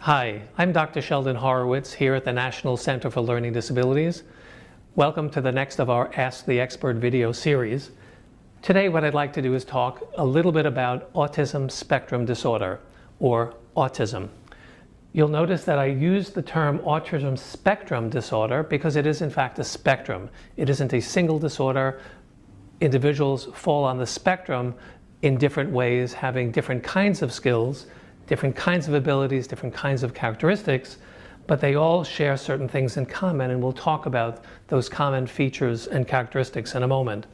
Hi, I'm Dr. Sheldon Horowitz here at the National Center for Learning Disabilities. Welcome to the next of our Ask the Expert video series. Today what I'd like to do is talk a little bit about autism spectrum disorder, or autism. You'll notice that I use the term autism spectrum disorder because it is in fact a spectrum. It isn't a single disorder. Individuals fall on the spectrum in different ways, having different kinds of skills, different kinds of abilities, different kinds of characteristics, but they all share certain things in common, and we'll talk about those common features and characteristics in a moment.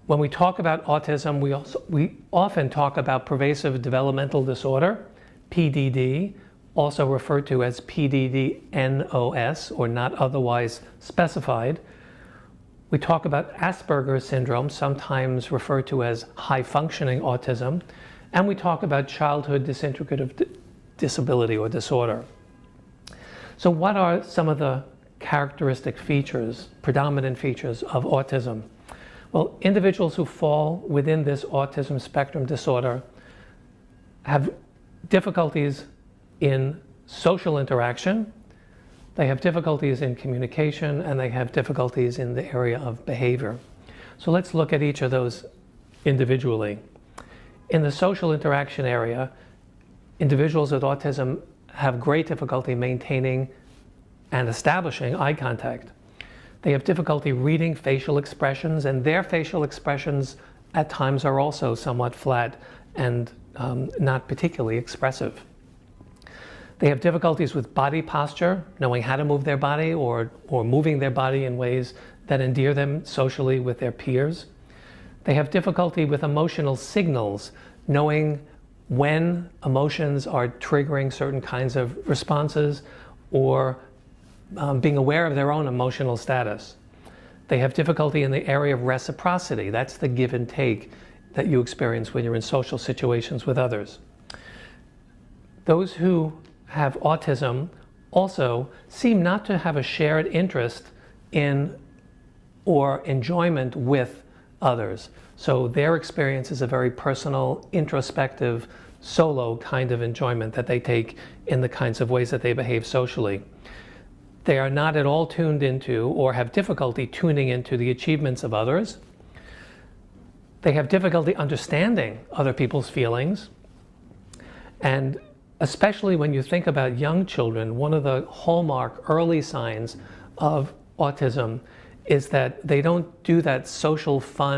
When we talk about autism, we often talk about pervasive developmental disorder, PDD, also referred to as PDD-NOS, or not otherwise specified. We talk about Asperger's syndrome, sometimes referred to as high-functioning autism, and we talk about childhood disintegrative disability or disorder. So what are some of the characteristic features, predominant features of autism? Well, individuals who fall within this autism spectrum disorder have difficulties in social interaction, they have difficulties in communication, and they have difficulties in the area of behavior. So let's look at each of those individually. In the social interaction area, individuals with autism have great difficulty maintaining and establishing eye contact. They have difficulty reading facial expressions, and their facial expressions at times are also somewhat flat and not particularly expressive. They have difficulties with body posture, knowing how to move their body or moving their body in ways that endear them socially with their peers. They have difficulty with emotional signals, knowing when emotions are triggering certain kinds of responses or being aware of their own emotional status. They have difficulty in the area of reciprocity. That's the give and take that you experience when you're in social situations with others. Those who have autism also seem not to have a shared interest in or enjoyment with others. So their experience is a very personal, introspective, solo kind of enjoyment that they take in the kinds of ways that they behave socially. They are not at all tuned into or have difficulty tuning into the achievements of others. They have difficulty understanding other people's feelings. And especially when you think about young children, one of the hallmark early signs of autism is that they don't do that social fun